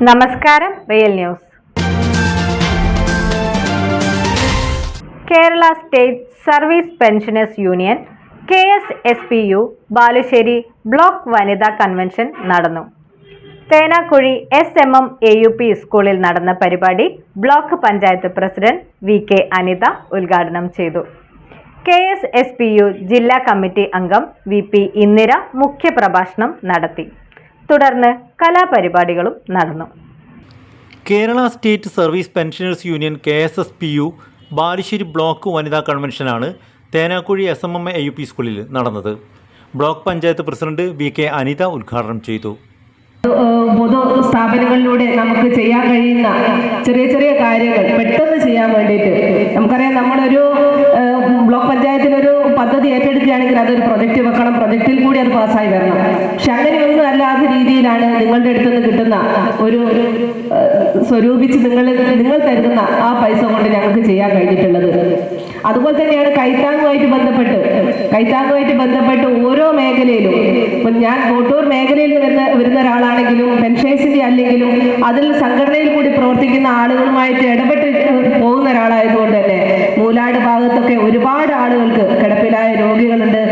നമസ്കാരം. Real news. Kerala state service pensioners union KSSPU Balussery block വനിതാ convention നടന്നു. തേനാക്കുഴി SMM AUP സ്കൂളിൽ നടന്ന പരിപാടി block panchayat president VK Anitha ഉദ്ഘാടനം ചെയ്തു. KSSPU ജില്ലാ കമ്മിറ്റി അംഗം VP ഇന്ദിര മുഖ്യപ്രഭാഷണം നടത്തി. തുടർന്ന് കലാപരിപാടികളും നടന്നു. Kerala state service pensioners union KSSPU Balussery block വനിതാ കൺവെൻഷനാണ് തേനാക്കുഴി SMM AUP സ്കൂളിൽ നടന്നത്. Block panchayat president VK Anitha ഉദ്ഘാടനം ചെയ്തു. പൊതു സ്ഥാപനങ്ങളിലൂടെ നമുക്ക് ചെയ്യാൻ കഴിയുന്ന ചെറിയ ചെറിയ കാര്യങ്ങൾ പെട്ടെന്ന് ചെയ്യാൻ വേണ്ടിയിട്ട് നമുക്കറിയാം, നമ്മളൊരു ബ്ലോക്ക് പഞ്ചായത്തിലൊരു പദ്ധതി ഏറ്റെടുക്കുകയാണെങ്കിൽ അതൊരു പ്രൊജക്റ്റ് വെക്കണം, പ്രൊജക്റ്റിൽ കൂടി അത് പാസ്സായി വരണം. പക്ഷെ അങ്ങനെയൊന്നും അല്ലാത്ത രീതിയിലാണ് നിങ്ങളുടെ അടുത്ത് നിന്ന് കിട്ടുന്ന ഒരു സ്വരൂപിച്ച് നിങ്ങൾ തരുന്ന ആ പൈസ കൊണ്ട് ഞങ്ങൾക്ക് ചെയ്യാൻ കഴിഞ്ഞിട്ടുള്ളത്. അതുപോലെ തന്നെയാണ് കൈത്താങ്ങുമായിട്ട് ബന്ധപ്പെട്ട് ഓരോ മേഖലയിലും, ഞാൻ കോട്ടൂർ മേഖലയിൽ വരുന്ന ഒരാളാണെങ്കിലും പെൻഷൻസിന്റെ അല്ലെങ്കിലും അതിൽ സംഘടനയിൽ കൂടി പ്രവർത്തിക്കുന്ന ആളുകളുമായിട്ട് ഇടപെട്ട് പോകുന്ന ഒരാളായതുകൊണ്ട് തന്നെ മൂലാട് ഭാഗത്തൊക്കെ ഒരുപാട് ആളുകൾക്ക് കിടപ്പിലായ രോഗികളുണ്ട്,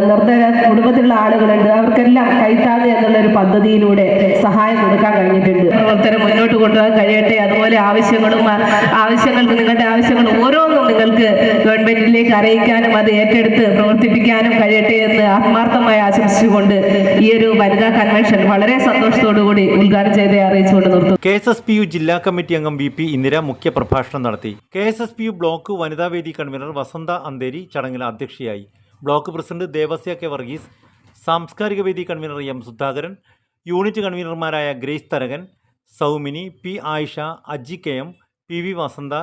നിർദ്ധന കുടുംബത്തിലുള്ള ആളുകളുണ്ട്. അവർക്കെല്ലാം കൈത്താങ്ങ് എന്നുള്ള ഒരു പദ്ധതിയിലൂടെ സഹായം കൊടുക്കാൻ കഴിഞ്ഞിട്ടുണ്ട്. പ്രവർത്തനം മുന്നോട്ട് കൊണ്ടുപോകാൻ കഴിയട്ടെ. അതുപോലെ ആവശ്യങ്ങൾക്ക് നിങ്ങളുടെ ആവശ്യങ്ങൾ ഓരോന്നും നിങ്ങൾക്ക് ഗവൺമെന്റിലേക്ക് അറിയിക്കാനും അത് ഏറ്റെടുത്ത് പ്രവർത്തിപ്പിക്കാനും കഴിയട്ടെ എന്ന് ആത്മാർത്ഥമായി ആശംസിച്ചുകൊണ്ട് ഈ ഒരു വനിതാ കൺവെൻഷൻ വളരെ സന്തോഷത്തോടുകൂടി ഉദ്ഘാടനം ചെയ്ത് അറിയിച്ചുകൊണ്ട് നിർത്തും. KSSPU ജില്ലാ കമ്മിറ്റി അംഗം VP ഇന്ദിര മുഖ്യ പ്രഭാഷണം നടത്തി. KSSPU ബ്ലോക്ക് വനിതാവേദി കൺവീനർ വസന്ത അന്തേരി ചടങ്ങിൽ അധ്യക്ഷയായി. Block president Devasya K Varghese, സാംസ്കാരിക വേദി കൺവീനർ M സുധാകരൻ, യൂണിറ്റ് കൺവീനർമാരായ Grace Tharakan, Saumini, P Ayisha, Aji KM, PV Vasantha,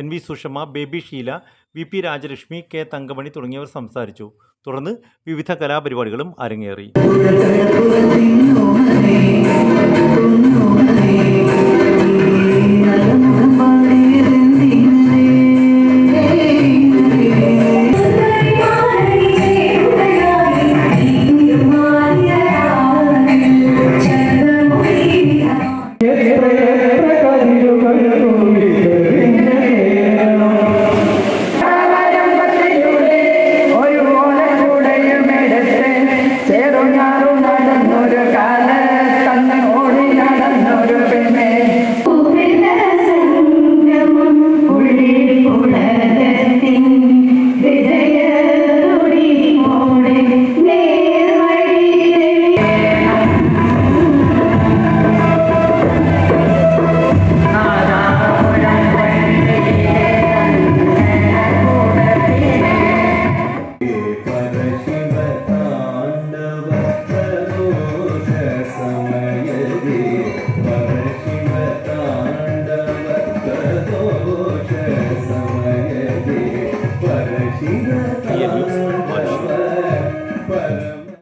NV Sushama, Baby Sheela, VP Rajalakshmi, K Thankamani തുടങ്ങിയവർ സംസാരിച്ചു. തുടർന്ന് വിവിധ കലാപരിപാടികളും അരങ്ങേറി.